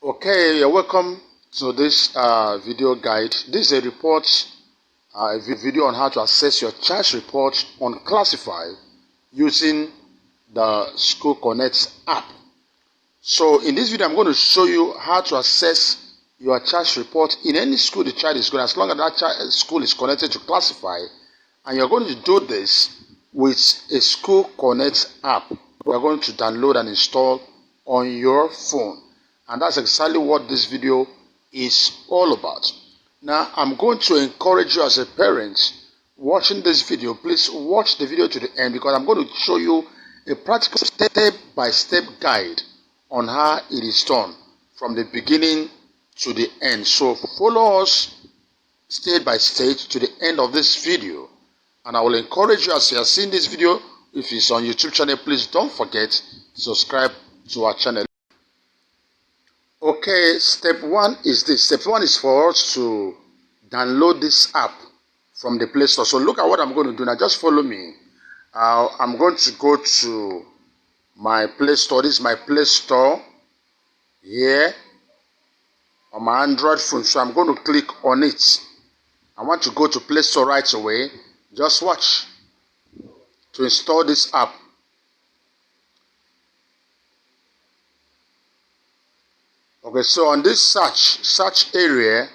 Okay, you're welcome to this video guide. This is a report, a video on how to access your child's report on Klacify using the Skoolconnect app. So in this video, I'm going to show you how to access your child's report in any school the child is going, as long as that school is connected to Klacify. And you're going to do this with a Skoolconnect app. We're going to download and install on your phone. And that's exactly what this video is all about. Now, I'm going to encourage you as a parent watching this video. Please watch the video to the end, because I'm going to show you a practical step-by-step guide on how it is done from the beginning to the end. So follow us stage by stage to the end of this video. And I will encourage you, as you are seeing this video, if it's on YouTube channel, please don't forget to subscribe to our channel. Okay, step one is this. Step one is for us to download this app from the Play Store. So look at what I'm going to do now. Just follow me. I'm going to go to my Play Store. This is my Play Store here on my Android phone. So I'm going to click on it. I want to go to Play Store right away. Just watch to install this app. Okay, so on this search area,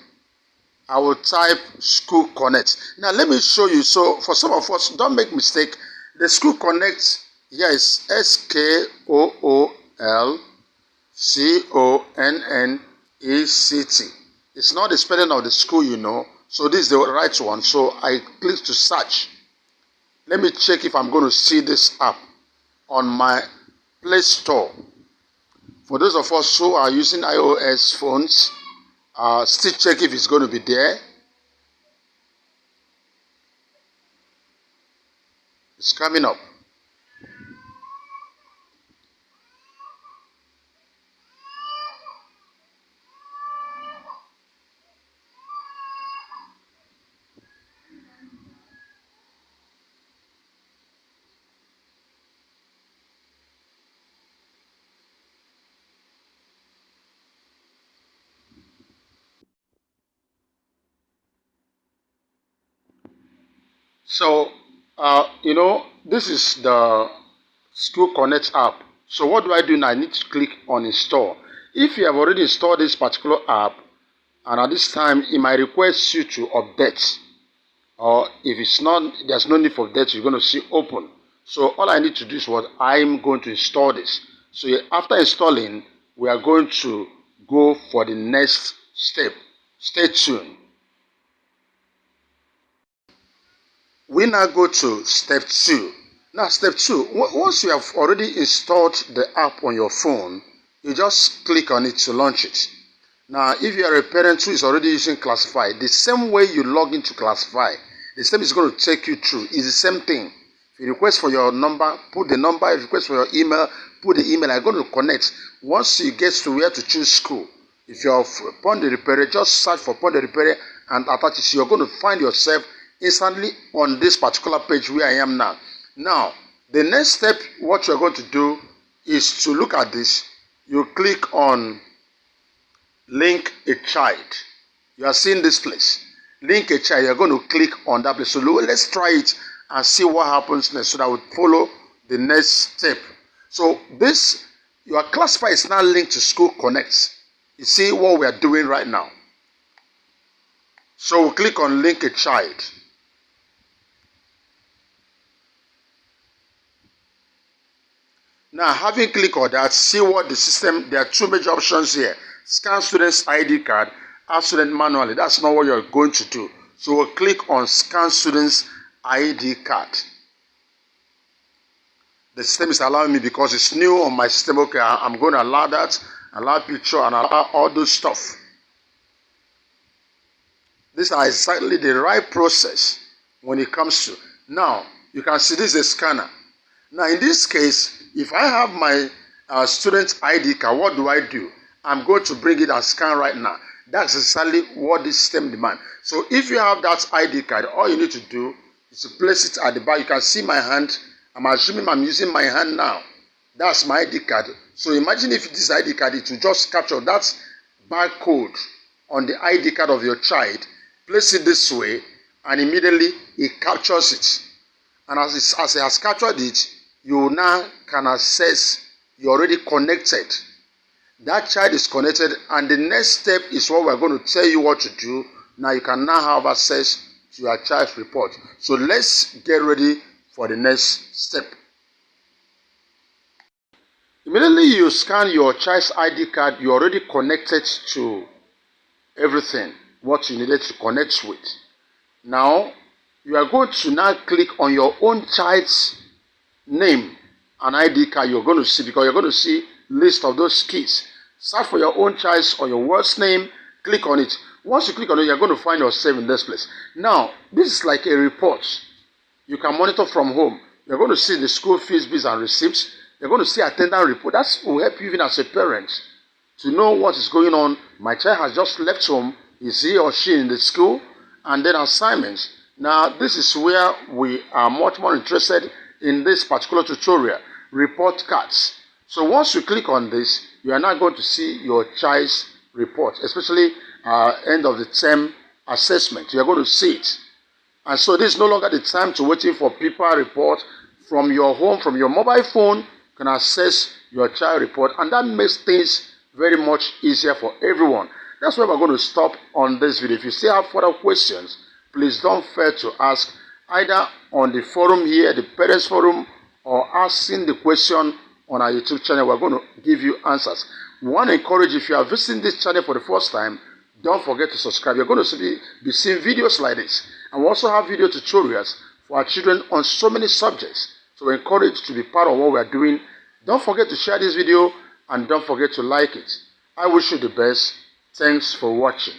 I will type Skoolconnect. Now let me show you. So for some of us, don't make mistake. The Skoolconnect here is Skoolconnect. It's not the spelling of the school, you know. So this is the right one. So I click to search. Let me check if I'm going to see this app on my Play Store. For those of us who are using iOS phones, still check if it's going to be there. It's coming up. So, this is the Skoolconnect app. So what do I do now? I need to click on install. If you have already installed this particular app, and at this time it might request you to update, or if it's not, there's no need for update, you're going to see open. So all I need to do is what I'm going to install this. So after installing, we are going to go for the next step. Stay tuned. We now go to step 2. Now step 2, once you have already installed the app on your phone, you just click on it to launch it. Now if you are a parent who is already using Klacify, the same way you log into Klacify, the same is going to take you through. It's the same thing. If you request for your number, put the number. If you request for your email, put the email. I'm going to connect. Once you get to where to choose school, if you're upon the repair, just search for upon the repair and attach it. So you're going to find yourself instantly on this particular page where I am now. Now, the next step, what you're going to do is to look at this. You click on link a child. You are seeing this place. Link a child. You're going to click on that place. So let's try it and see what happens next, so that we follow the next step. So this, your Klacify is now linked to Skoolconnect. You see what we are doing right now. So we'll click on link a child. Now, having clicked on that, see what the system, there are two major options here. Scan student's ID card, add student manually. That's not what you're going to do. So we'll click on scan student's ID card. The system is allowing me because it's new on my system. Okay, I'm going to allow that, allow picture, and allow all those stuff. These are exactly the right process when it comes to. Now, you can see this is a scanner. Now, in this case, if I have my student ID card, what do I do? I'm going to bring it and scan right now. That's exactly what this system demands. So if you have that ID card, all you need to do is to place it at the back. You can see my hand. I'm assuming I'm using my hand now. That's my ID card. So imagine if this ID card, it will just capture that barcode on the ID card of your child, place it this way, and immediately it captures it. And as it has captured it, you now can access, you're already connected. That child is connected, and the next step is what we're going to tell you what to do. Now you can now have access to your child's report. So let's get ready for the next step. Immediately you scan your child's ID card, you're already connected to everything, what you needed to connect with. Now, you are going to now click on your own child's name and ID card you're going to see, because you're going to see list of those kids. Search for your own child's or your worst name, click on it. Once you click on it, you're going to find yourself in this place. Now, this is like a report. You can monitor from home. You're going to see the school fees, bills, and receipts. You're going to see attendance report. That will help you even as a parent to know what is going on. My child has just left home. Is he or she in the school? And then assignments. Now, this is where we are much more interested in this particular tutorial, report cards. So once you click on this, you are now going to see your child's report, especially end of the term assessment. You are going to see it. And so this is no longer the time to waiting for paper report. From your home, from your mobile phone, you can access your child report, and that makes things very much easier for everyone. That's why we're going to stop on this video. If you still have further questions, please don't fail to ask either on the forum here, the parents forum, or asking the question on our YouTube channel. We're going to give you answers. We want to encourage you, if you are visiting this channel for the first time, don't forget to subscribe. You're going to be seeing videos like this. And we also have video tutorials for our children on so many subjects. So we're encouraged to be part of what we're doing. Don't forget to share this video, and don't forget to like it. I wish you the best. Thanks for watching.